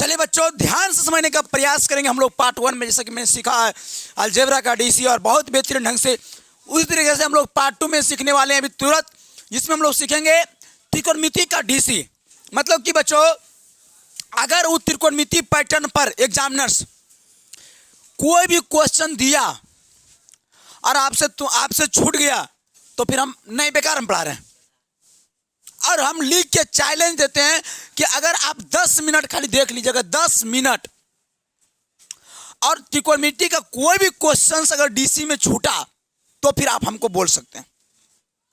चलिए बच्चों, ध्यान से समझने का प्रयास करेंगे हम लोग पार्ट 1 में। जैसा कि मैंने सीखा है अलजेब्रा का डीसी और बहुत बेहतरीन ढंग से, उसी तरीके से हम लोग पार्ट 2 में सीखने वाले हैं अभी तुरंत, जिसमें हम लोग सीखेंगे त्रिकोणमिति का डीसी। मतलब कि बच्चों, अगर उस त्रिकोणमिति पैटर्न पर एग्जामिनर्स कोई भी क्वेश्चन दिया और आपसे छूट गया तो फिर हम नहीं, बेकार हम पढ़ा रहे हैं। और हम लिख के चैलेंज देते हैं कि अगर आप 10 मिनट खाली देख लीजिएगा, 10 मिनट, और त्रिकोणमिति का कोई भी क्वेश्चन अगर डीसी में छूटा तो फिर आप हमको बोल सकते हैं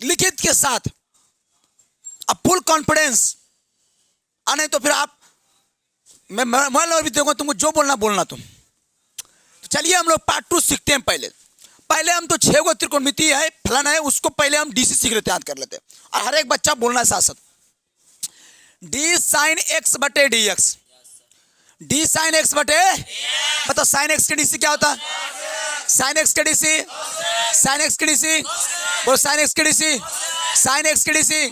लिखित के साथ, अब फुल कॉन्फिडेंस। और नहीं तो फिर आप, मैं भी देखूंगा तुमको जो बोलना तुम। तो चलिए हम लोग पार्ट 2 सीखते हैं। पहले हम तो 6 गो त्रिकोणमिति है फलाना है, उसको पहले हम डीसी सीख लेते हैं, याद कर लेते हैं। और हर एक बच्चा बोलना है साथ साथ। डी साइन एक्स बटे d x, d sine x बटे, बताओ साइन एक्स के डीसी क्या होता है? साइन एक्स के डीसी, साइन एक्स के डीसी, बोलो साइन एक्स के डीसी, साइन एक्स के डीसी,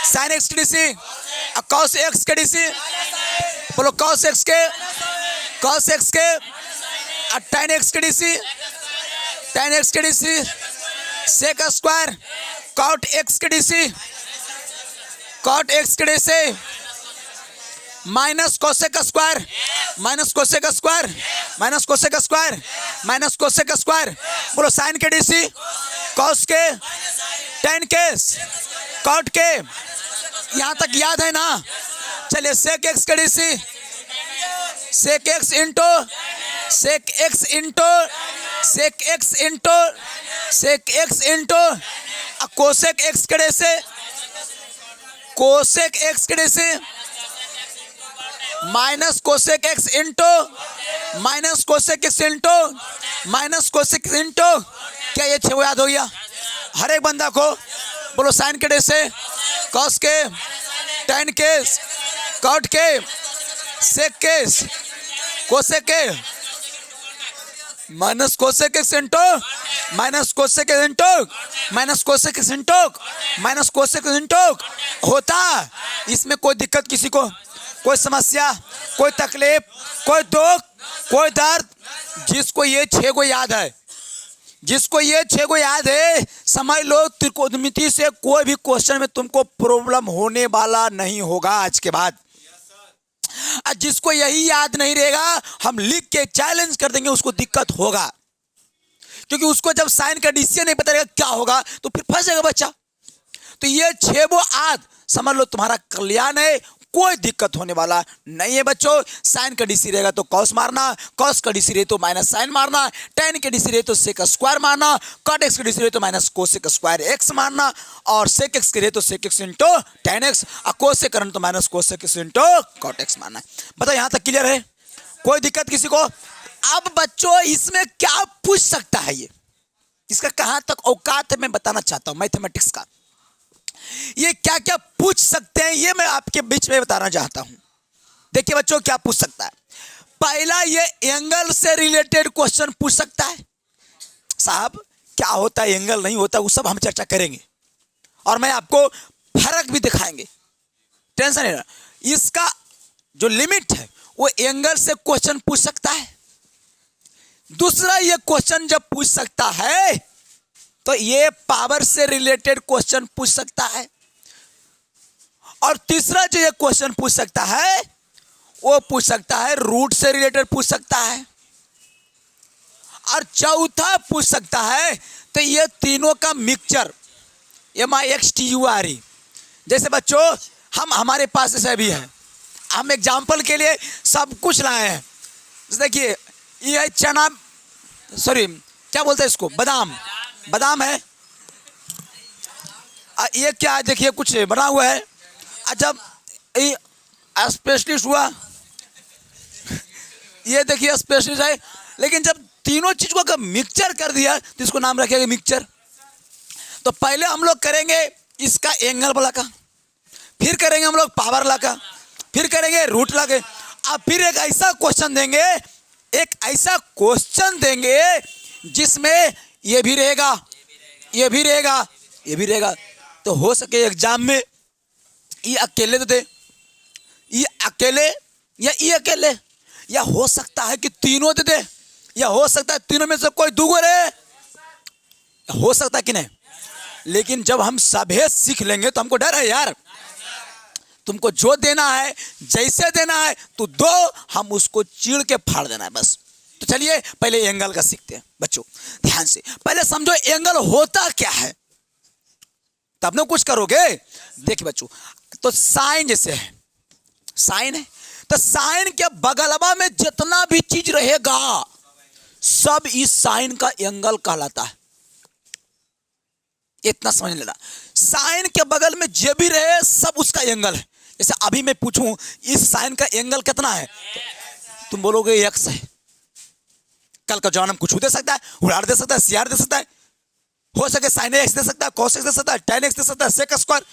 साइन एक्स के डीसी, और कॉस एक्स के डीसी, बोलो कॉस एक्स के, कॉस एक्स के, और tan एक्स के डीसी, tan एक्स के DC, sec square, cot x के डीसी, कॉट एक्स के DC, minus cosec square, minus cosec square, minus cosec square, minus cosec square, बोलो sine के DC, cos के, tan के, कॉट के, यहां तक याद है ना? चलिए सेक एक्स के DC, sec x into, sec x into, sec x into, sec x into, cosec x के डीसी, कोसेक एक्स के DC, minus cosec x into, minus cosec x into, minus cosec into. क्या ये 6 याद हो गया हर एक बंदा को? बोलो साइन के डीसी, कॉस के, tan के, कॉट के, सेक के, कोसेक के, minus cosec x into, minus cosec into, minus cosec into, minus cosec into. होता इसमें कोई दिक्कत किसी को, कोई समस्या, कोई तकलीफ, कोई दुख, कोई दर्द? जिसको ये 6 को याद है, जिसको ये 6 को याद है, समझ लो त्रिकोणमिति से कोई भी क्वेश्चन में तुमको प्रॉब्लम होने वाला नहीं होगा आज के बाद। जिसको यही याद नहीं रहेगा, हम लिख के चैलेंज कर देंगे, उसको दिक्कत होगा। क्योंकि उसको जब साइन का डीसी नहीं पता रहेगा क्या होगा तो फिर फंस जाएगा बच्चा। तो ये 6 वो याद, समझ लो तुम्हारा कल्याण है, कोई दिक्कत होने वाला नहीं है बच्चों। साइन का डीसी रहेगा तो कॉस मारना, कॉस का डीसी रहे तो माइनस साइन मारना, tan के डीसी रहे तो सेक स्क्वायर मारना, कॉट एक्स के डीसी रहे तो माइनस कोसेक स्क्वायर एक्स मारना, और सेक एक्स के रहे तो sec x into tan x, और कोसेक करना तो minus cosec x into cot x मारना। बताओ यहाँ तक क्लियर है? कोई दिक्कत किसी को? अब बच्चों इसमें क्या पूछ सकता है, ये इसका कहाँ तक औकात है मैं बताना चाहता हूँ मैथमेटिक्स का। ये क्या क्या पूछ सकते हैं ये मैं आपके बीच में बताना चाहता हूं। देखिए बच्चों क्या पूछ सकता है। पहला, ये एंगल से रिलेटेड क्वेश्चन पूछ सकता है। साहब क्या होता है एंगल, नहीं होता, वो सब हम चर्चा करेंगे और मैं आपको फर्क भी दिखाएंगे, टेंशन नहीं। इसका जो लिमिट है वो एंगल से क्वेश्चन पूछ सकता है। दूसरा, ये क्वेश्चन जब पूछ सकता है तो ये पावर से रिलेटेड क्वेश्चन पूछ सकता है। और तीसरा जो ये क्वेश्चन पूछ सकता है वो पूछ सकता है रूट से रिलेटेड पूछ सकता है। और चौथा पूछ सकता है तो ये तीनों का मिक्सचर, MIXTURE। जैसे बच्चों हमारे पास ऐसे भी है, हम एग्जाम्पल के लिए सब कुछ लाए हैं। देखिए ये चना, सॉरी क्या बोलते हैं इसको, बादाम, बादाम है। ये क्या है, देखिए कुछ बना हुआ है। जब स्पेशलिस्ट हुआ, ये देखिए स्पेशलिस्ट है, लेकिन जब तीनों चीज को मिक्सचर कर दिया तो इसको नाम रखेगा मिक्सचर। तो पहले हम लोग करेंगे इसका एंगल वाला का, फिर करेंगे हम लोग पावर वाला का, फिर करेंगे रूट वाला के, अब फिर एक ऐसा क्वेश्चन देंगे, एक ऐसा क्वेश्चन देंगे जिसमें ये भी रहेगा, ये भी रहेगा, ये भी रहेगा। तो हो सके एग्जाम में ये अकेले तो दे, ये अकेले या ई अकेले, या हो सकता है कि तीनों दे दे, या हो सकता है तीनों में से कोई दूगो रहे, हो सकता है कि नहीं। लेकिन जब हम सभेद सीख लेंगे तो हमको डर है यार, तुमको जो देना है जैसे देना है तो दो, हम उसको चीड़ के फाड़ देना है बस। तो चलिए पहले एंगल का सीखते हैं बच्चों, ध्यान से पहले समझो एंगल होता क्या है, तब ना कुछ करोगे। देखिए बच्चों, तो साइन जैसे है, साइन है तो साइन के बगलवा में जितना भी चीज रहेगा सब इस साइन का एंगल कहलाता है। इतना समझ लेना, साइन के बगल में जो भी रहे सब उसका एंगल है। जैसे अभी मैं पूछूं इस साइन का एंगल कितना है, तो तुम बोलोगे एक्स है। कल का जवान हम कुछ दे सकता है, उड़ाड़ दे सकता है, सीआर दे सकता है, हो सके साइन एक्स दे सकता है, कॉस एक्स दे सकता है, टेन एक्स दे सकता है, सेक स्क्वायर,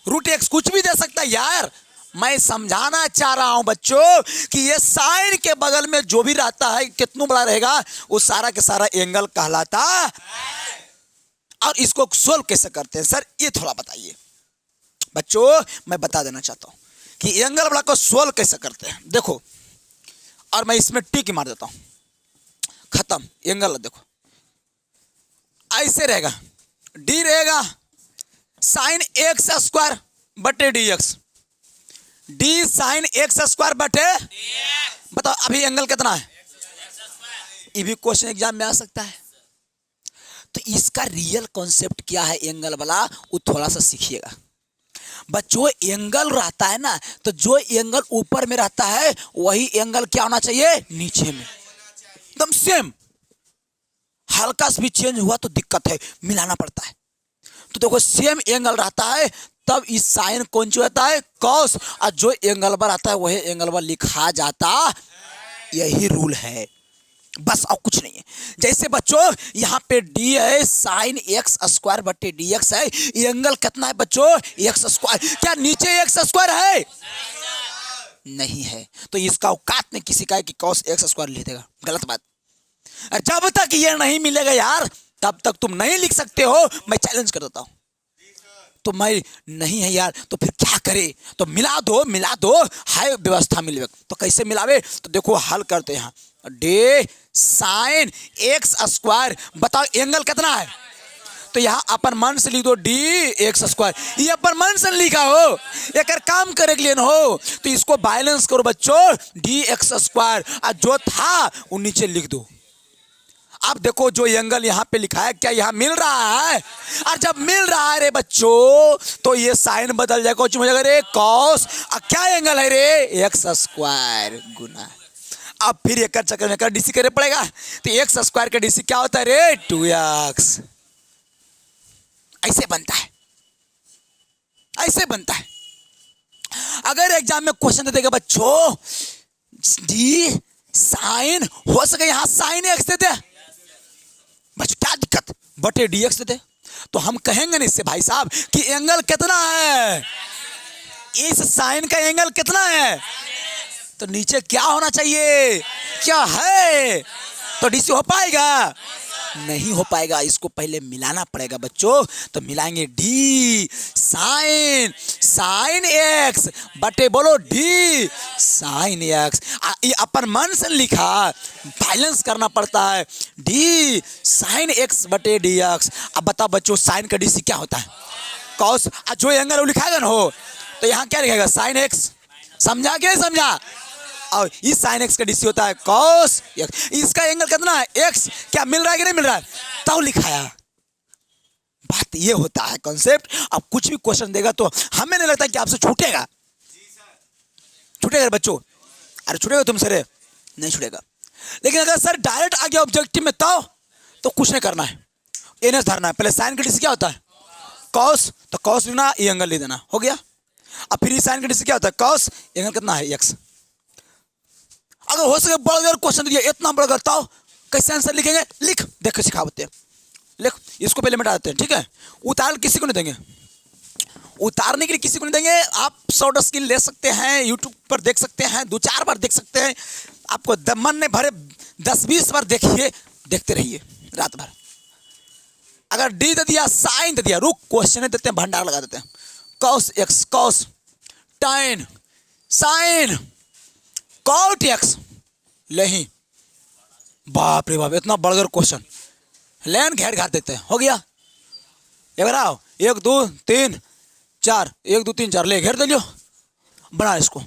रूट एक्स, कुछ भी दे सकता है यार। मैं समझाना चाह रहा हूं बच्चों कि ये साइन के बगल में जो भी रहता है कितना बड़ा रहेगा वो सारा के सारा एंगल कहलाता है। और इसको सोल्व कैसे करते हैं सर, ये थोड़ा बताइए बच्चों। मैं बता देना चाहता हूं कि एंगल वाला को सोल्व कैसे करते हैं। देखो, और मैं इसमें टिक मार देता हूं, खत्म एंगल। देखो ऐसे रहेगा, डी रहेगा साइन एक्स स्क्वायर बटे d x, d sine x square बटे, बताओ अभी एंगल कितना है। ये भी क्वेश्चन एग्जाम में आ सकता है। तो इसका रियल कॉन्सेप्ट क्या है एंगल वाला, वो थोड़ा सा सीखिएगा बच्चों। एंगल रहता है ना, तो जो एंगल ऊपर में रहता है वही एंगल क्या होना चाहिए, नीचे में एकदम सेम। हल्का सा भी चेंज हुआ तो दिक्कत है, मिलाना पड़ता है। तो देखो सेम एंगल रहता है तब इस साइन कौन सा होता है, कॉस, और जो एंगल पर आता है वही एंगल पर लिखा जाता, यही रूल है बस, और कुछ नहीं है। जैसे बच्चों यहाँ पे डी है साइन एक्स स्क्वायर बटे डी एक्स है, ये एंगल कितना है बच्चों, एक्स स्क्वायर। क्या नीचे एक्स स्क्वायर है, नहीं है, तो इसका औकात नहीं किसी का है कि कॉस एक्स स्क्वायर लिख देगा, गलत बात। जब तक ये नहीं मिलेगा यार तब तक तुम नहीं लिख सकते हो, मैं चैलेंज कर देता हूं। तो मैं नहीं है यार, तो फिर क्या करे, तो मिला दो, मिला दो, हाय व्यवस्था मिले। तो कैसे मिलावे, तो देखो हल करते हैं। डे साइन एक्स स्क्वायर, बताओ एंगल कितना है, तो यहाँ अपन मन से लिख दो डी एक्स स्क्वायर, ये अपन मन से लिखा हो, एक काम करे के लिए न हो, तो इसको बैलेंस करो बच्चों, डी एक्स स्क्वायर, और जो था वो नीचे लिख दो। अब देखो जो एंगल यहाँ पे लिखा है क्या यहाँ मिल रहा है, और जब मिल रहा है रे बच्चों तो ये साइन बदल जाएगा, कुछ हो जाएगा रे कॉस, और क्या एंगल है रे, एक्स स्क्वायर गुना। अब फिर एक चक्कर में डीसी करे पड़ेगा, तो एक्स स्क्वायर का डीसी क्या होता है रे, 2x। ऐसे बनता है, ऐसे बनता है। अगर एग्जाम में क्वेश्चन दे देगा बच्चों डी साइन, हो सके यहां साइन एक्स दे दे बच्चों, क्या दिक्कत, बटे डी एक्स दे दे, तो हम कहेंगे नहीं इससे भाई साहब कि एंगल कितना है, इस साइन का एंगल कितना है, तो नीचे क्या होना चाहिए, क्या है, तो डीसी हो पाएगा, नहीं हो पाएगा। इसको पहले मिलाना पड़ेगा बच्चों, तो मिलाएंगे डी साइन, साइन एक्स बटे बोलो डी साइन एक्स, ये अपन मन से लिखा, बैलेंस करना पड़ता है, डी साइन एक्स बटे डी एक्स। अब बताओ बच्चों साइन का डीसी क्या होता है, कॉस, जो एंगल वो लिखाएगा ना हो, तो यहाँ क्या लिखेगा साइन एक्स, समझा क्या समझा, और इस साइन एक्स का डीसी होता है कॉस एक्स, इसका एंगल कितना है एक्स, क्या मिल रहा है कि नहीं मिल रहा है, तो लिखाया। बात ये होता है कॉन्सेप्ट। अब कुछ भी क्वेश्चन देगा तो हमें नहीं लगता कि आपसे छूटेगा, छूटेगा बच्चों, अरे छूटेगा तुमसे रे, नहीं छूटेगा। लेकिन अगर सर डायरेक्ट आ गया ऑब्जेक्टिव में तो कुछ नहीं करना है, एनएस धरना है। पहले साइन का डीसी क्या होता है कॉस, तो कॉस लेना, ये एंगल ले देना, हो गया। अब फिर साइन का डीसी क्या होता है कॉस, एंगल कितना है एक्स। अगर हो सके बड़ा क्वेश्चन दिया इतना बड़ा करता हो, कैसे आंसर लिखेंगे, लिख देख सिखाते हैं, लिख, इसको पहले मिटा देते हैं, ठीक है। उतार किसी को नहीं देंगे, उतारने के लिए किसी को नहीं देंगे। आप शॉर्ट स्किल ले सकते हैं, यूट्यूब पर देख सकते हैं, 2-4 बार देख सकते हैं, आपको मन ने भरे 10-20 बार देखिए, देखते रहिए रात भर। अगर डी दे दिया, साइन दे दिया, रुक क्वेश्चन देते हैं, भंडार लगा देते हैं, cos x, cos tan sine cot x नहीं, बाप रे बाप, इतना बड़गर क्वेश्चन लेन घेर घाट देते हैं। हो गया, एक बार आओ, 1 2 3 4, 1 2 3 4 ले घेर दे लियो। बनाओ इसको,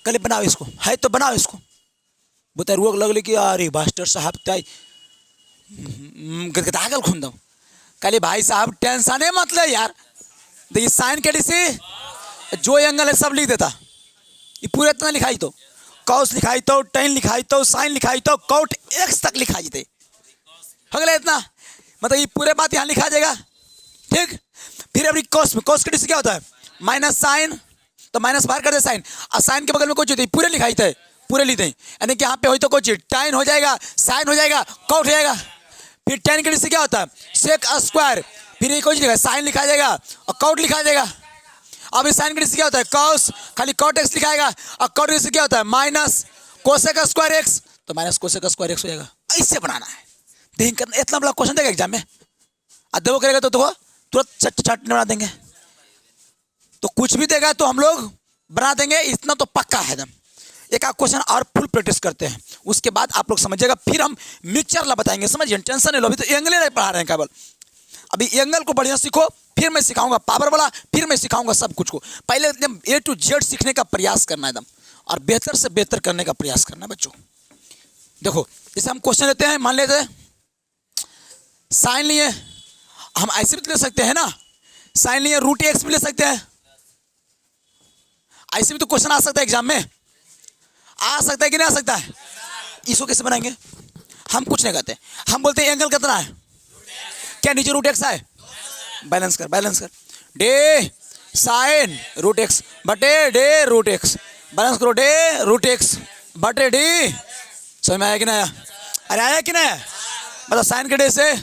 कल बनाओ इसको, है तो बनाओ इसको। बता रुक लगले कि अरे मास्टर साहब ताई गदगदागल खून दो। कल भाई साहब टेंशन मत ले यार, देखिए साइन के डी जो एंगल है सब लिख देता, ये पूरे इतना लिखाई तो कॉस लिखाई तो टेन लिखाई तो साइन लिखाई तो कॉट एक्स तक लिखाई थे। अगले इतना मतलब ये पूरे बात यहाँ लिखा जाएगा, ठीक। फिर अपनी कॉस में, कॉस के डी क्या होता है माइनस साइन, तो माइनस बाहर कर दे साइन, और साइन के बगल में कुछ होती है पूरे लिखाई थे, पूरे लिखते हैं, यानी कि यहाँ पे हो तो कुछ टाइन हो जाएगा, साइन हो जाएगा, कॉट हो जाएगा। फिर टेन के डी क्या होता है सेक स्क्वायर, फिर ये कुछ लिखा साइन लिखा जाएगा और कॉट लिखा जाएगा। अब इस साइन के डी क्या होता है कॉस, खाली कॉट एक्स लिखाएगा, और कॉट से क्या होता है माइनस कोसेक स्क्वायर एक्स, तो माइनस कोसेक स्क्वायर एक्स हो जाएगा। ऐसे बनाना है, देखिए इतना बड़ा क्वेश्चन देगा एग्जाम में, अदबो करेगा तो तुरंत छट बना देंगे, तो कुछ भी देगा तो हम लोग बना देंगे, इतना तो पक्का है एकदम। एक आध क्वेश्चन और फुल प्रैक्टिस करते हैं, उसके बाद आप लोग समझिएगा, फिर हम मिक्सचर ला बताएंगे, समझिए टेंशन नहीं लो। अभी तो एंगल नहीं पढ़ा रहे हैं केवल, अभी एंगल को बढ़िया सीखो, फिर मैं सिखाऊंगा पावर वाला, फिर मैं सिखाऊंगा सब कुछ को। पहले एकदम A to Z सीखने का प्रयास करना एकदम, और बेहतर से बेहतर करने का प्रयास करना बच्चों। देखो जैसे हम क्वेश्चन लेते हैं, मान लेते हैं साइन लिए, हम ऐसे भी ले सकते हैं ना, साइन लिए रूट एक्स भी ले सकते हैं, ऐसे भी तो क्वेश्चन आ सकता है एग्जाम में, आ सकता है कि नहीं आ सकता है। इसको कैसे बनाएंगे, हम कुछ नहीं कहते, हम बोलते हैं एंगल कितना है, क्या नीचे रूट एक्स है, बैलेंस कर डे साइन रूट एक्स बटे डे रूट एक्स, बैलेंस करो डे रूट एक्स बटे डी। समझ में आया कि नहीं आया, अरे आया कि नहीं, मतलब साइन के डे से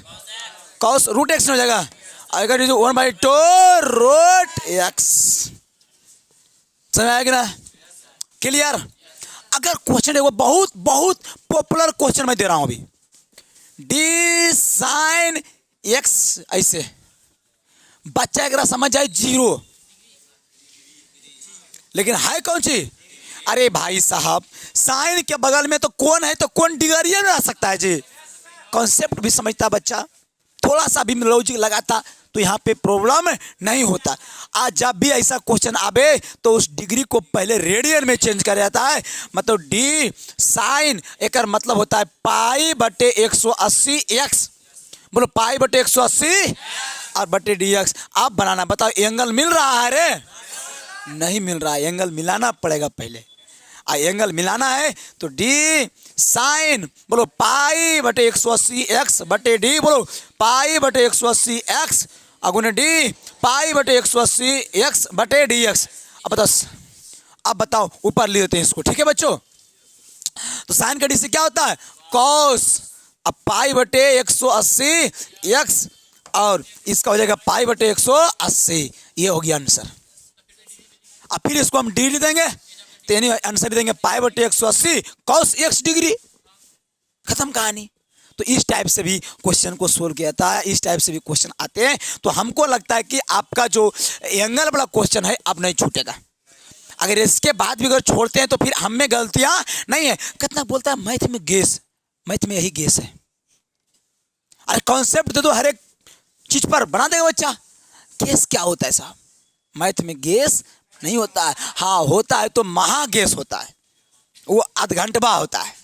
कॉस रूट एक्स हो जाएगा, अगर 1/2 रूट एक्स। समझ में आया कि ना, क्लियर। अगर क्वेश्चन है वो बहुत बहुत पॉपुलर क्वेश्चन मैं दे रहा हूं अभी, डी साइन एक्स, ऐसे बच्चा अगर समझ जाए 0, लेकिन है कौन सी, अरे भाई साहब साइन के बगल में तो कौन है, तो कौन डिग्री में आ सकता है जी, कॉन्सेप्ट भी समझता बच्चा, थोड़ा सा भी लॉजिक लगाता तो यहाँ पे प्रॉब्लम नहीं होता। आज जब भी ऐसा क्वेश्चन आवे तो उस डिग्री को पहले रेडियन में चेंज कर जाता है, मतलब डी साइन एक मतलब होता है पाई बटे 180 एक्स, बोलो पाई बटे 180 और बटे डी एक्स। आप बनाना, बताओ एंगल मिल रहा है रे, नहीं मिल रहा है, एंगल मिलाना पड़ेगा पहले, एंगल मिलाना है तो डी साइन बोलो पाई बटे 180 एक्स बटे डी, बोलो पाई बटे 180 एक्स अगुने डी पाई बटे 180 एक्स बटे डी एक्स। अब बताओ ऊपर ले लेते हैं इसको, ठीक है बच्चों। तो साइन का डी से क्या होता है कॉस, अब पाई बटे 180 एक्स और इसका हो जाएगा पाई बटे 180, ये हो गया आंसर। अब फिर इसको हम डी देंगे तो यानी आंसर देंगे पाई बटे 180 कॉस एक्स डिग्री, खत्म कहानी। तो इस टाइप से भी क्वेश्चन को सोल्व किया था, इस टाइप से भी क्वेश्चन आते हैं, तो हमको लगता है कि आपका जो एंगल वाला क्वेश्चन है अब नहीं छूटेगा। अगर इसके बाद भी अगर छोड़ते हैं तो फिर हम में गलतियां नहीं है। कितना बोलता है मैथ में गेस, मैथ में यही गेस है, अरे कॉन्सेप्ट दे दो हर एक चीज पर बना देगा बच्चा। गेस क्या होता है साहब, मैथ में गेस नहीं होता है, हाँ होता है तो महा गेस होता है, वो आध घंटा होता है।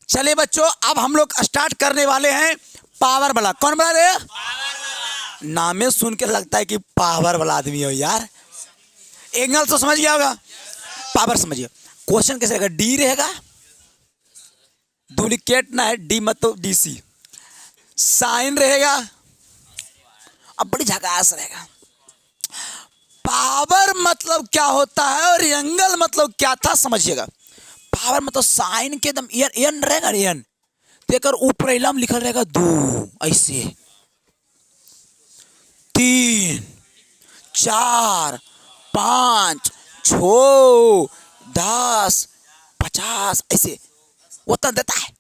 चलिए बच्चों अब हम लोग स्टार्ट करने वाले हैं पावर वाला। कौन बना रहे, नामे सुन के लगता है कि पावर वाला आदमी हो यार। एंगल तो समझ गया होगा, पावर समझिए। क्वेश्चन कैसे रहेगा, डी रहेगा, डुप्लीकेट ना है, डी मतलब डीसी, साइन रहेगा, अब बड़ी झकास रहेगा। पावर मतलब क्या होता है और एंगल मतलब क्या था समझिएगा। पावर मतलब साइन के एकदम एन रहेगा, एन तेकर ऊपर इलाम लिखल रहेगा 2, ऐसे 3 4 5 6 10 50 ऐसे उतना देता है।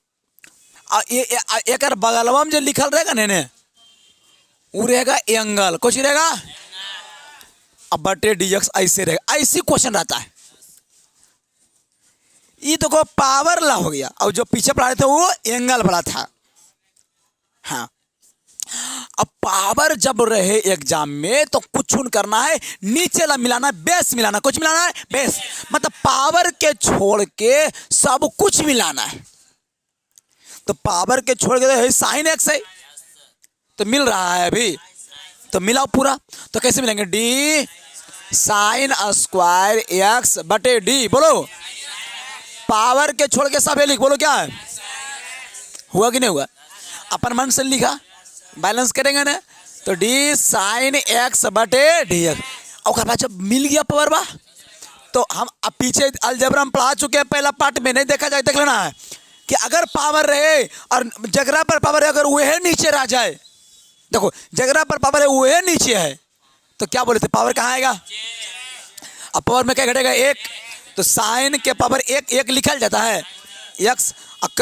एक बगलवा में जो लिखल रहेगा ने वो रहेगा एंगल, कुछ रहेगा अब बटे dx ऐसे रहेगा, ऐसी क्वेश्चन रहता है। ये तो को पावर ला हो गया, और जो पीछे पढ़ा रहे थे वो एंगल वाला था। हाँ, अब पावर जब रहे एग्जाम में तो कुछ करना है, नीचे ला मिलाना है, बेस मिलाना, कुछ मिलाना है बेस, मतलब पावर के छोड़ के सब कुछ मिलाना है। तो पावर के छोड़ के तो साइन एक्स है, तो मिल रहा है अभी, तो मिलाओ पूरा। तो कैसे मिलेंगे, डी साइन स्क्वायर एक्स बटे डी, बोलो पावर के छोड़ के सब लिख, बोलो क्या है, हुआ कि नहीं हुआ, अपन मन से लिखा, बैलेंस करेंगे ना, तो डी साइन एक्स बटे डी एक्स। और बाद जब मिल गया पावर बा, तो हम अब पीछे अलजेब्रा हम पढ़ा चुके हैं, पहला पार्ट में नहीं देखा जाए, देख लेना है कि अगर पावर रहे और जगह पर पावर है, अगर वह नीचे रह जाए, देखो जगह पर पावर है वह नीचे है, तो क्या बोले थे, पावर कहाँ आएगा, अब पावर में क्या घटेगा, एक, तो साइन के पावर एक लिखा जाता है एक्स,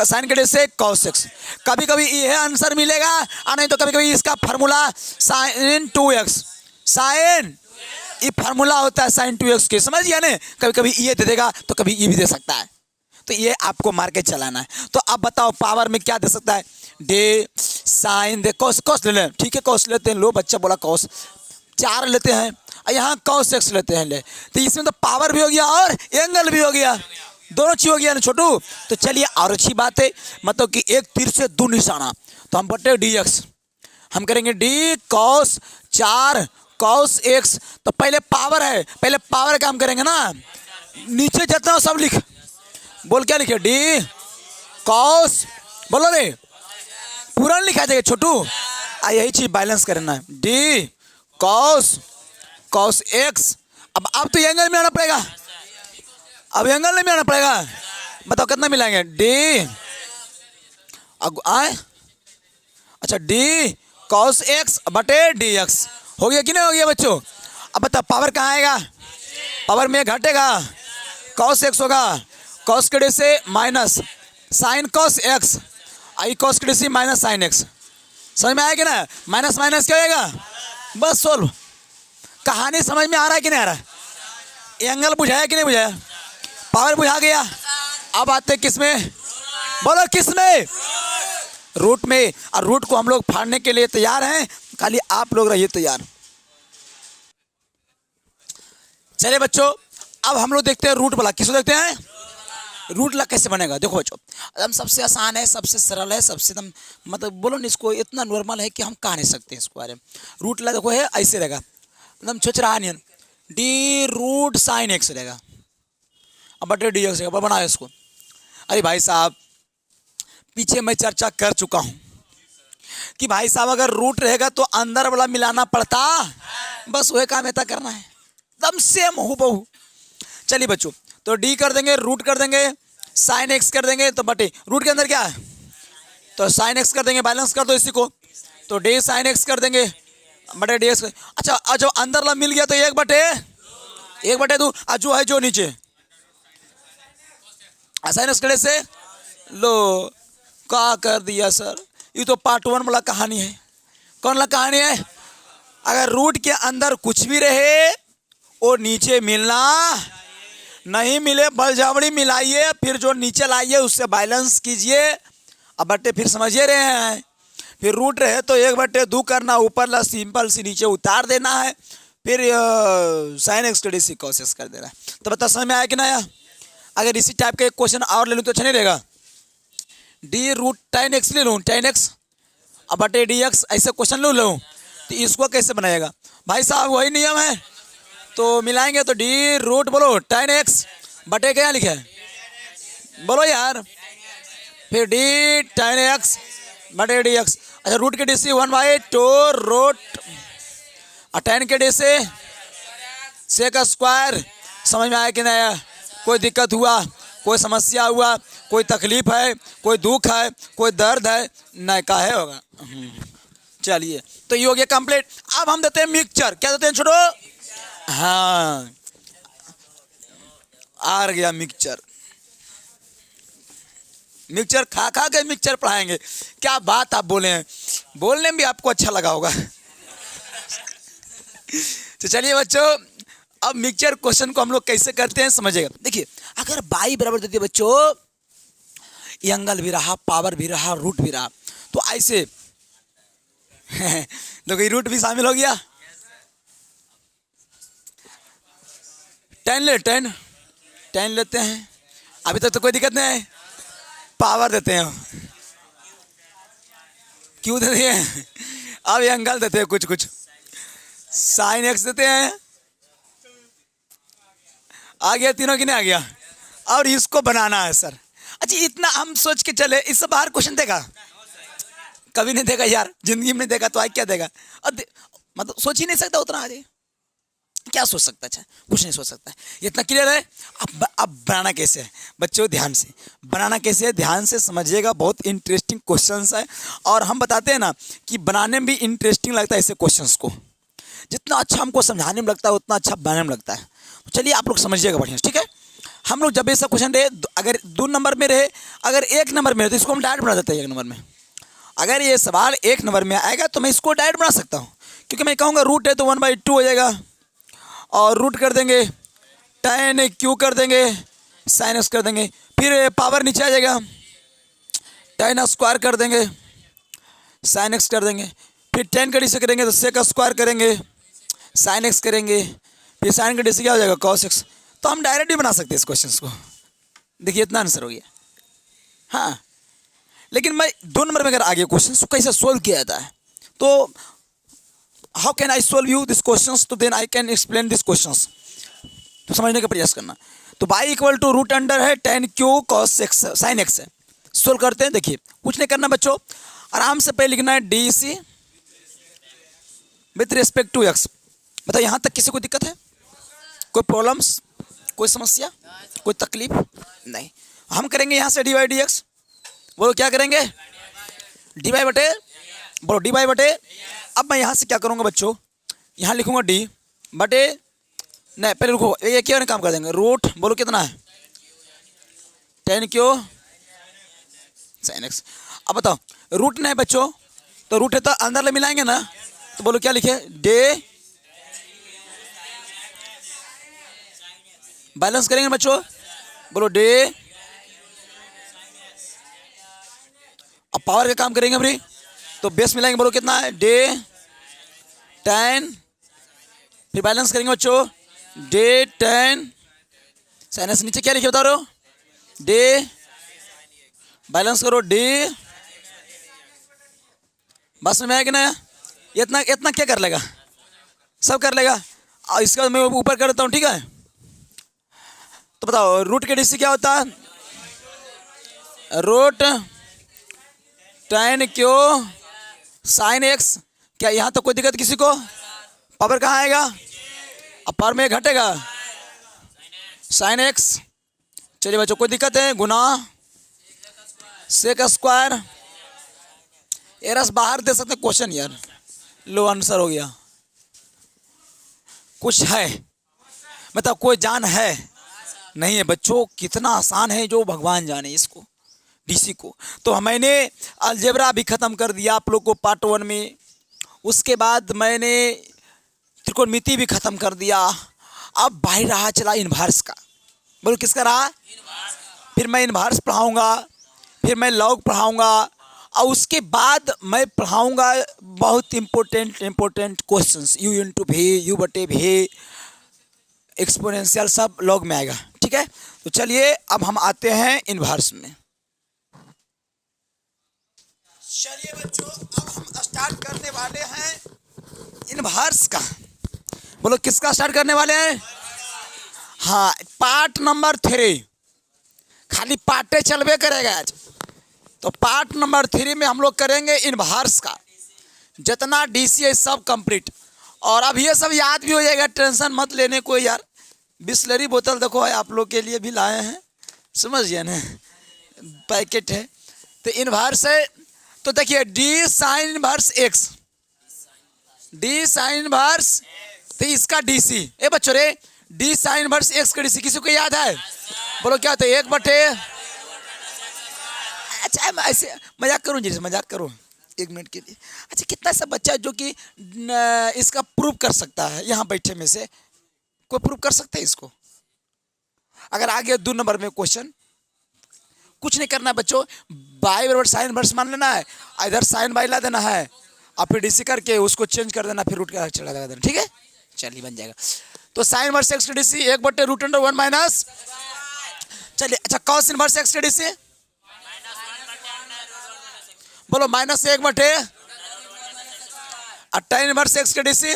साइन के से कॉस एक्स। कभी कभी यह आंसर मिलेगा और नहीं तो कभी कभी इसका फार्मूला साइन 2x, साइन ये फार्मूला होता है साइन 2x के, समझिए ना, कभी कभी ये दे देगा तो कभी ये भी दे सकता है, तो ये आपको मार के चलाना है। तो अब बताओ पावर में क्या दे सकता है, डे साइन दे कॉस, कॉस ले लें, ठीक है कॉस लेते हैं, लो बच्चा बोला कॉस 4 लेते हैं, यहाँ कॉस एक्स लेते हैं, ले तो इसमें तो पावर भी हो गया और एंगल भी हो गया, दोनों चीज हो गया ना छोटू। तो चलिए और अच्छी बात है, मतलब कि एक तीर से 2 निशाना, तो हम बटे डी एक्स, हम करेंगे डी कॉस 4 कॉस एक्स, तो पहले पावर है, पहले पावर का हम करेंगे ना, नीचे जितना सब लिख, बोल क्या लिखे, डी कॉस, बोलो रे पूरा लिखा जाएगा छोटू, यही चीज बैलेंस करना है, डी कॉस कॉस एक्स। अब तो एंगल में आना पड़ेगा, अब एंगल नहीं मिलाना पड़ेगा, बताओ कितना मिलाएंगे, डी आए, अच्छा डी कॉस एक्स बटे डी एक्स, हो गया कि नहीं हो गया बच्चों। अब बताओ पावर कहाँ आएगा, पावर में घटेगा, कॉस एक्स होगा, कॉस के डी से minus sine cos x, I cos के डी से माइनस साइन एक्स, समझ में आएगा ना, माइनस माइनस क्या आएगा, बस सोल्व। कहानी समझ में आ रहा है कि नहीं आ रहा है, एंगल बुझाया कि नहीं बुझाया, पावर बुझा गया। अब आते किस में, बोलो किस में, रूट में, और रूट को हम लोग फाड़ने के लिए तैयार हैं, खाली आप लोग रहिए तैयार। चलिए बच्चों अब हम लोग देखते हैं रूट वाला, किसको देखते हैं, रूट ला कैसे बनेगा। देखो बच्चों एकदम सबसे आसान है, सबसे सरल है, सबसे एकदम मतलब बोलो ना इसको इतना नॉर्मल है कि हम कह नहीं सकते इसको बारे में। रूट ला देखो है ऐसे रहेगा, एकदम छोचरा नहीं, डी रूट साइन एक्स रहेगा, अब बटे डी एक्स रहेगा, बनाओ इसको। अरे भाई साहब पीछे मैं चर्चा कर चुका हूँ कि भाई साहब अगर रूट रहेगा तो अंदर वाला मिलाना पड़ता, बस वही काम ऐसा करना है, एकदम सेम हूबहू। चलिए बच्चों तो डी कर देंगे, रूट कर देंगे, साइन एक्स कर देंगे, तो बटे रूट के अंदर क्या है, तो साइन एक्स कर देंगे, बैलेंस कर दो इसी को, तो डी साइन एक्स कर देंगे बटे डी एक्स। अच्छा जो अंदर ला मिल गया तो 1/2, जो है जो नीचे साइन एक्स करे से लो क्या कर दिया सर, ये तो पार्ट 1 वाला कहानी है। कौन ला कहानी है, अगर रूट के अंदर कुछ भी रहे वो नीचे मिलना नहीं, मिले बलजावड़ी मिलाइए, फिर जो नीचे लाइए उससे बैलेंस कीजिए, अब बट्टे फिर समझिए रहे हैं। फिर रूट रहे तो 1/2 करना, ऊपर ला सिंपल सी नीचे उतार देना है, फिर sine x D C cos x कर देना है। तो बता समझ में आया कि ना आया। अगर इसी टाइप का एक क्वेश्चन और ले लूँ तो अच्छा नहीं रहेगा, डी रूट tan एक्स ले लूँ, tan एक्स अब बटे डी एक्स, ऐसे क्वेश्चन ले लूँ तो इसको कैसे बनाएगा भाई साहब, वही नियम है, तो मिलाएंगे तो डी रूट बोलो tan एक्स बटे क्या लिखा है, बोलो यार, फिर डी tan एक्स बटे डी एक्स। अच्छा रूट के डी से 1/2 रूट और tan के डी से सेक स्क्वायर। समझ में आया कि नहीं आया, कोई दिक्कत हुआ, कोई समस्या हुआ, कोई तकलीफ है, कोई दुख है, कोई दर्द है, नहीं का है होगा। चलिए तो ये हो गया कंप्लीट। अब हम देते हैं मिक्सचर, क्या देते हैं छोटो, हाँ आ गया मिक्सचर, मिक्सचर खा खा के मिक्सचर पढ़ाएंगे, क्या बात आप बोले हैं, बोलने में भी आपको अच्छा लगा होगा। तो चलिए बच्चों अब मिक्सचर क्वेश्चन को हम लोग कैसे करते हैं समझिएगा। देखिए, अगर बाई बराबर देती है बच्चों, एंगल भी रहा, पावर भी रहा, रूट भी रहा, तो ऐसे देखो रूट भी शामिल हो गया। 10 लेते हैं, अभी तक तो कोई दिक्कत नहीं है। पावर देते हैं, क्यों देते हैं, अब एंगल देते हैं, कुछ साइन एक्स देते हैं। आ गया तीनों की नहीं आ गया। और इसको बनाना है सर। अच्छा, इतना हम सोच के चले, इससे बाहर क्वेश्चन देगा? कभी नहीं देगा यार, जिंदगी में नहीं देगा तो आज क्या देगा? मतलब सोच ही नहीं सकता उतना। आज क्या सोच सकता है? अच्छा, कुछ नहीं सोच सकता है। इतना क्लियर है। अब बनाना कैसे है बच्चों, ध्यान से बनाना कैसे है, ध्यान से समझिएगा। बहुत इंटरेस्टिंग क्वेश्चंस है, और हम बताते हैं ना कि बनाने में भी इंटरेस्टिंग लगता है ऐसे क्वेश्चंस को। जितना अच्छा हमको समझाने में लगता है उतना अच्छा बनाने में लगता है। तो चलिए आप लोग समझिएगा बढ़िया, ठीक है। हम लोग जब ऐसा क्वेश्चन रहे, अगर 2 नंबर में रहे, अगर 1 नंबर में रहे, तो इसको हम डायरेक्ट बना देते हैं 1 नंबर में। अगर ये सवाल 1 नंबर में आएगा तो मैं इसको डायरेक्ट बना सकता हूँ, क्योंकि मैं कहूँगा रूट है तो 1/2 हो जाएगा, और रूट कर देंगे, tan क्यू कर देंगे, sin x कर देंगे, फिर पावर नीचे आ जाएगा, tan स्क्वायर कर देंगे, sin x कर देंगे, फिर tan का डी से करेंगे तो sec स्क्वायर करेंगे, sin x करेंगे, फिर sin का डी से क्या हो जाएगा, cos x। तो हम डायरेक्ट ही बना सकते हैं इस क्वेश्चन को। देखिए इतना आंसर हो गया। हाँ, लेकिन मैं 2 नंबर में अगर आगे क्वेश्चन को कैसे सोल्व किया जाता है, तो how can I solve you this questions, तो then I can explain this questions. तो समझने का प्रयास करना। तो y = रूट अंडर है tan क्यू cos x sin x है। सोल्व करते हैं। देखिए कुछ नहीं करना बच्चों, आराम से पहले लिखना है DC with respect to x। बताओ यहाँ तक किसी को दिक्कत है? कोई प्रॉब्लम्स, कोई समस्या, कोई तकलीफ नहीं। हम करेंगे यहाँ से dy/dx। बोलो क्या करेंगे? dy/, अब मैं यहाँ से क्या करूँगा बच्चों, यहाँ लिखूँगा d बटे, नहीं पहले रुको, ये क्या काम कर देंगे, रूट, बोलो कितना है, tan क्यू sin x। अब बताओ रूट नहीं बच्चों, तो रूट है तो अंदर ले मिलाएंगे ना, तो बोलो क्या लिखे, डे, बैलेंस करेंगे बच्चों, बोलो डे, अब पावर का काम करेंगे अभी, तो बेस मिलाएंगे, बोलो कितना है, डे tan, फिर बैलेंस करेंगे बच्चों, डे tan sin x, नीचे क्या लिखे बता रहे हो, डे, बैलेंस करो डे, बस में आएगा ना, इतना इतना क्या कर लेगा, सब कर लेगा। और इसके बाद मैं ऊपर कर देता हूँ, ठीक है। तो बताओ रूट के डीसी क्या होता है, root tan Q sin x। क्या यहाँ तक कोई दिक्कत किसी को? पावर कहाँ आएगा, अब पावर में घटेगा, sin x। चलिए बच्चों कोई दिक्कत है, गुना sec स्क्वायर। ये रस बाहर दे सकते क्वेश्चन यार, लो आंसर हो गया। कुछ है मतलब कोई जान है नहीं है बच्चों, कितना आसान है जो भगवान जाने इसको, डीसी को। तो मैंने अलजेब्रा भी ख़त्म कर दिया आप लोग को पार्ट 1 में, उसके बाद मैंने त्रिकोणमिति भी ख़त्म कर दिया। अब भाई रहा चला इन्वर्स का, बोलो किसका रहा, फिर मैं इन्वर्स पढ़ाऊँगा, फिर मैं लॉग पढ़ाऊँगा, और उसके बाद मैं पढ़ाऊँगा बहुत important questions, u/v, u/v, exponential, सब लॉग में आएगा, ठीक है। तो चलिए अब हम आते हैं इन्वर्स में। चलिए बच्चों अब हम स्टार्ट करने वाले हैं इन्वर्स का। बोलो किसका स्टार्ट करने वाले हैं? हाँ, पार्ट नंबर 3, खाली पार्टे चलवे करेगा आज। तो पार्ट नंबर 3 में हम लोग करेंगे इन्वर्स का, जितना डीसी है सब कंप्लीट। और अब ये सब याद भी हो जाएगा, टेंशन मत लेने कोई यार। बिस्लरी बोतल देखो आप लोग के लिए भी लाए हैं, समझिए ना, पैकेट है। तो इन्वर्स है, तो देखिए D sign inverse x, d sign inverse, तो इसका डीसी, ए बच्चों रे, डी साइन इन्वर्स एक्स का डीसी किसी को याद है? बोलो क्या होता है, 1/। अच्छा मैं ऐसे मजाक करूँ जी, मजाक करूँ 1 मिनट के लिए। अच्छा कितना सा बच्चा जो कि इसका प्रूव कर सकता है यहाँ बैठे में से, कोई प्रूव कर सकते हैं इसको? अगर आ गया 2 नंबर में क्वेश्चन, कुछ नहीं करना बच्चों, बाई बराबर साइन इनवर्स मान लेना है, इधर साइन बाई ला देना है और फिर डीसी करके उसको चेंज कर देना, फिर रूट का चला देना, ठीक है, चलिए बन जाएगा। तो साइन इनवर्स एक्स के डीसी 1/√1 माइनस, चलिए अच्छा कॉस इनवर्स एक्स के डीसी बोलो -1/, और tan इनवर्स एक्स के डीसी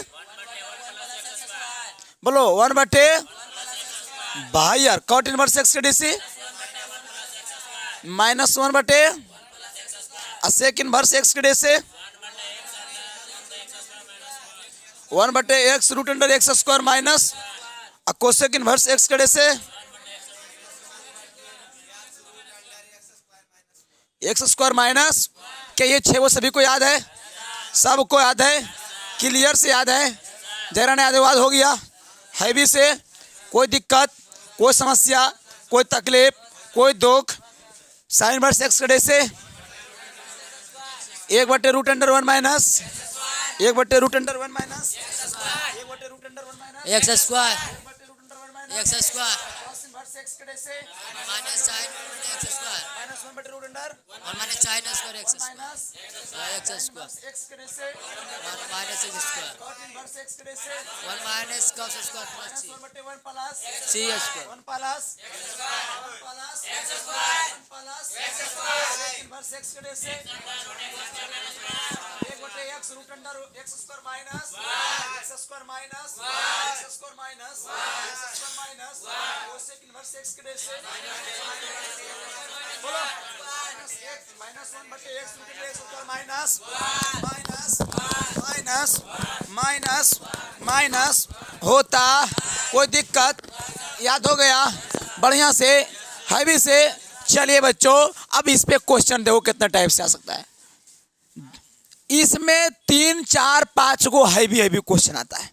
बोलो 1/, भाई यार कॉट इनवर्स एक्स के डीसी -1/, और सेक इनवर्स एक्स के डीसी 1/x√x² माइनस, और कोसेक इनवर्स एक्स के डीसी x² माइनस। क्या ये 6 वो सभी को याद है? सबको याद है, क्लियर से याद है, जरा ने याद हो गया, हैवी से कोई दिक्कत, कोई समस्या, कोई तकलीफ, कोई दुख। साइन इनवर्स एक्स के DC 1/√1 minus, 1/√1 minus, 1/√1 minus x² cos inverse x के डीसी माइनस साइन x² -1/√1 और minus sine square x² minus x² x के डीसी और minus x² cot inverse x के DC 1 minus cos square plus 1/1 plus c square 1 plus inverse x के DC 1/x√x² minus x² minus x² minus cosec inverse x के DC बोलो -1/x√x² minus minus minus minus होता, कोई दिक्कत, याद हो गया बढ़िया से, हैवी से। चलिए बच्चों अब इस पे क्वेश्चन देखो कितना टाइप से आ सकता है। इसमें 3, 4, 5 को हैवी क्वेश्चन आता है।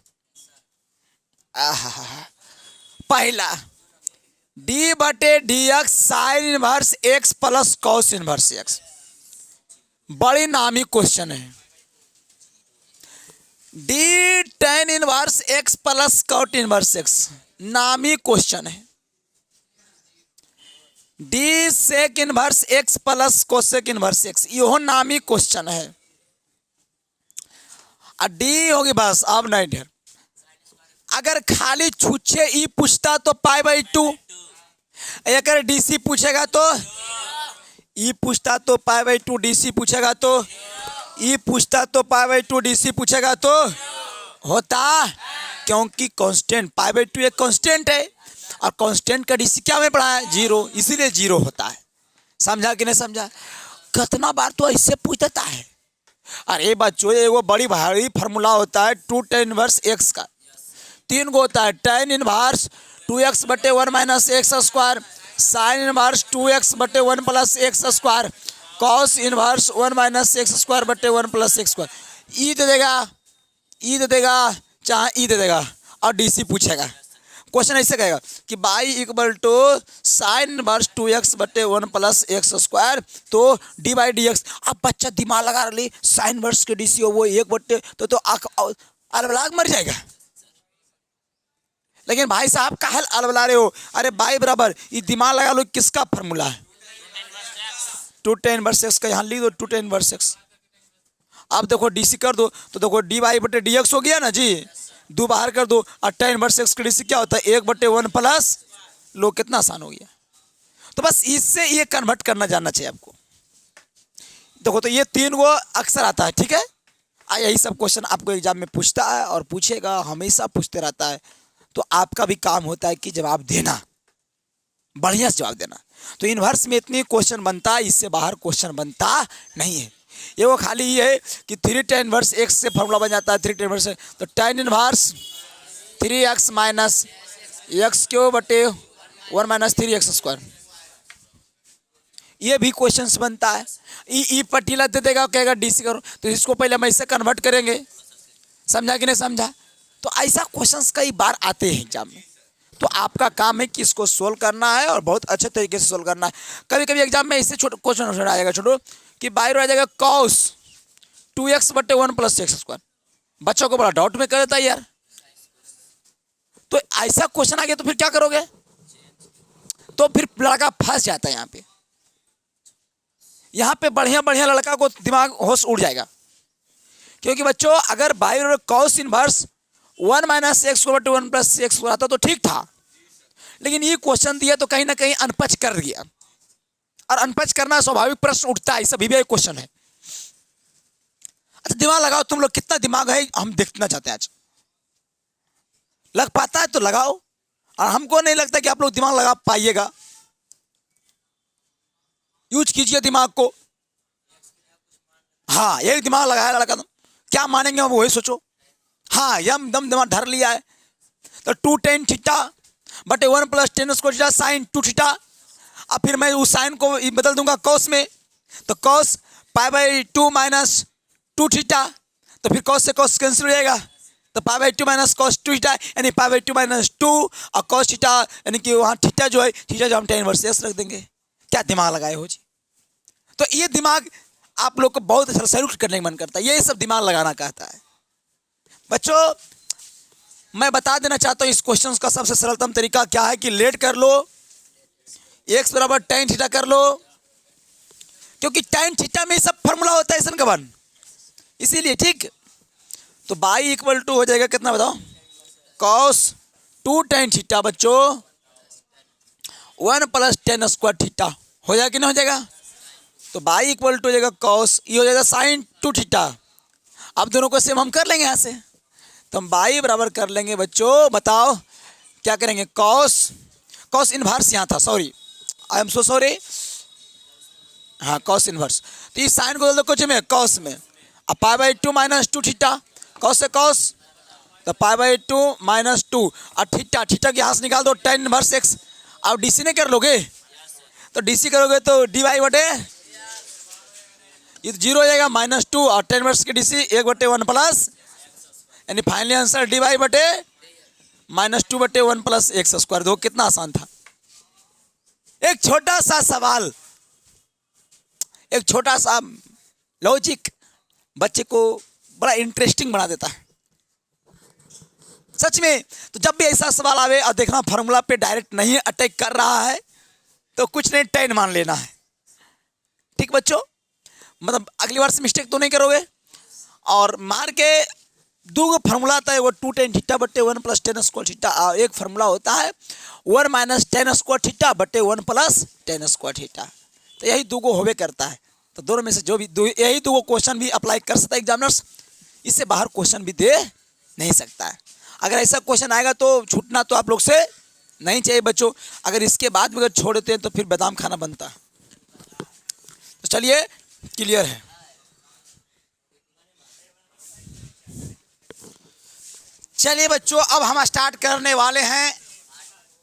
पहला d/dx sine inverse x plus cos inverse x, बड़ी नामी क्वेश्चन है। d tan inverse x plus cot inverse x, नामी क्वेश्चन है। d sec inverse x plus cosec inverse x, यह नामी क्वेश्चन है। और d होगी बस, अब नहीं ढेर। अगर खाली छुच्छे ई पूछता तो π/2, अगर डीसी पूछेगा तो ई पूछता तो π/2, डीसी पूछेगा तो ई पूछता तो π/2, डीसी पूछेगा तो होता, क्योंकि कांस्टेंट π/2 एक कांस्टेंट है और कांस्टेंट का डीसी क्या में पढ़ा है? 0, इसीलिए 0 होता है। समझा कि नहीं समझा? कितना बार तो ऐसे पूछ देता है। अरे बच्चों ये वो बड़ी भारी फार्मूला होता है 2 tan इनवर्स x का, 3 को होता है tan inverse 2x/1 minus x², sign inverse 2x/1 plus x², cos inverse 1 minus x²/1 plus x²। ई दे देगा चाहे ई दे देगा, और डीसी पूछेगा। क्वेश्चन ऐसे कहेगा कि by equal to sine inverse 2x/1 plus x², तो d/dx। अब बच्चा दिमाग लगा रही, साइन इनवर्स के डीसी हो वो 1/, तो अलग मर जाएगा। लेकिन भाई साहब काहे अलबला रहे हो? अरे बाई बराबर ये दिमाग लगा लो, किसका फार्मूला है? 2 tan इनवर्स x का, यहाँ लिख दो 2 tan इनवर्स x। अब देखो डीसी कर दो तो देखो dy/dx हो गया ना जी, 2 बाहर कर दो, और tan इनवर्स x का डीसी क्या होता है? 1/1 प्लस, लो कितना आसान हो गया। तो बस इससे ये कन्वर्ट करना जानना चाहिए आपको। देखो तो ये 3 को अक्सर आता है, ठीक है, यही सब क्वेश्चन आपको एग्जाम में पूछता है और पूछेगा, हमेशा पूछते रहता है। तो आपका भी काम होता है कि जवाब देना, बढ़िया से जवाब देना। तो इनवर्स में इतनी क्वेश्चन बनता है, इससे बाहर क्वेश्चन बनता नहीं है। ये वो खाली ये है कि 3 tan इनवर्स x से फॉर्मूला बन जाता है 3 tan इनवर्स, तो tan inverse 3x minus x³/1 minus 3x²। ये भी क्वेश्चंस बनता है। ई पटीला दे देगा, कहेगा डीसी करो, तो इसको पहले हम ऐसे कन्वर्ट करेंगे। समझा कि नहीं समझा? तो ऐसा क्वेश्चंस कई बार आते हैं एग्जाम में। तो आपका काम है कि इसको सोल्व करना है और बहुत अच्छे तरीके से सोल्व करना है। कभी कभी एग्जाम में ऐसे छोटे क्वेश्चन आ जाएगा, छोटो कि बाहर आ जाएगा cos 2x/1 प्लस x²। बच्चों को बड़ा डाउट में कर देता है यार। तो ऐसा क्वेश्चन आ गया तो फिर क्या करोगे? तो फिर लड़का फंस जाता है यहाँ पे बढ़िया बढ़िया लड़का को दिमाग होश उड़ जाएगा। क्योंकि बच्चों अगर by cos inverse 1 minus x square बटे 1 प्लस एक्स स्क्वायर आता तो ठीक था, लेकिन ये क्वेश्चन दिया तो कहीं ना कहीं अनपच कर दिया, और अनपच करना स्वाभाविक प्रश्न उठता है, सभी भी एक क्वेश्चन है। अच्छा दिमाग लगाओ, तुम लोग कितना दिमाग है हम देखना चाहते हैं आज। लग पाता है तो लगाओ, और हमको नहीं लगता कि आप लोग दिमाग लगा पाइएगा। यूज कीजिए दिमाग को। हाँ एक दिमाग लगाया लड़का, तुम क्या मानेंगे अब वही सोचो। हाँ यम दम दिमाग धर लिया है। तो 2 tan थीटा बटे 1 plus ten square theta sine 2 theta. अब फिर मैं उस साइन को बदल दूंगा कॉस में, तो cos pi by 2 minus 2 theta, तो फिर कॉस से कॉस कैंसिल हो जाएगा, तो pi by 2 minus cos 2 theta यानी पाई बाई 2 माइनस 2, और कॉस थीटा यानी कि वहाँ थीटा जो है थीटा जो हम tan इनवर्स एक्स रख देंगे। क्या दिमाग लगाए हो जी। तो ये दिमाग आप लोग को बहुत अच्छा सैल्यूट करने का मन करता है, ये सब दिमाग लगाना कहता है। बच्चों मैं बता देना चाहता हूँ इस क्वेश्चन का सबसे सरलतम तरीका क्या है कि लेट कर लो, एक्स बराबर tan थीटा कर लो, क्योंकि tan थीटा में सब फॉर्मूला होता है सन का वन, इसीलिए ठीक। तो बाई इक्वल टू हो जाएगा कितना बताओ, cos 2 tan थीटा बच्चों 1 प्लस टेन स्क्वायर थीटा हो जाएगा कि नहीं हो जाएगा। तो बाई इक्वल टू हो जाएगा cos, ये हो जाएगा साइन 2 थीटा। अब दोनों को सेम हम कर लेंगे यहाँ से, तो हम बाई बराबर कर लेंगे बच्चों, बताओ क्या करेंगे, कॉस इनवर्स यहाँ था, sorry I am so sorry, हाँ कॉस इनवर्स। तो इस साइन को बदल दो कुछ में कॉस में, अब pi by 2 minus 2 theta, cos से कॉस तो पाई बाई 2 माइनस 2, और थीटा थीटा की यहाँ से निकाल दो tan इनवर्स एक्स। अब डीसी नहीं कर लोगे, तो डीसी करोगे तो डी वाई बटे ये तो 0 हो जाएगा -2, और tan इनवर्स की डीसी 1 बटे 1 प्लस, यानी फाइनली आंसर डी वाई बटे -2 बटे 1 प्लस एक्स स्क्वायर। देखो कितना आसान था। एक छोटा सा सवाल, एक छोटा सा लॉजिक बच्चे को बड़ा इंटरेस्टिंग बना देता है सच में। तो जब भी ऐसा सवाल आवे और देखना फॉर्मूला पे डायरेक्ट नहीं अटैक कर रहा है तो कुछ नहीं tan मान लेना है, ठीक बच्चों। मतलब अगली बार से मिस्टेक तो नहीं करोगे। और मार के दो फार्मूला आता है, वो 2 tan थीटा बटे 1 प्लस टेन स्क्वायर थीटा, एक फार्मूला होता है 1 माइनस टेन स्क्वायर थीटा बटे 1 प्लस टेन स्क्वायर थीटा। तो यही दो होवे करता है। तो दोनों में से जो भी यही दो क्वेश्चन भी अप्लाई कर सकता है एग्जामिनर्स, इससे बाहर क्वेश्चन भी दे नहीं सकता है। अगर ऐसा क्वेश्चन आएगा तो छूटना तो आप लोग से नहीं चाहिए बच्चों। अगर इसके बाद भी अगर छोड़ देते हैं तो फिर बादाम खाना बनता है। तो चलिए क्लियर है। चलिए बच्चों अब हम स्टार्ट करने वाले हैं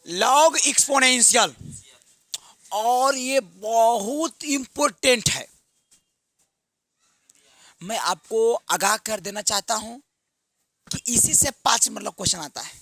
लॉग एक्सपोनेंशियल, और ये बहुत इंपॉर्टेंट है। मैं आपको आगाह कर देना चाहता हूं कि इसी से 5 मतलब क्वेश्चन आता है।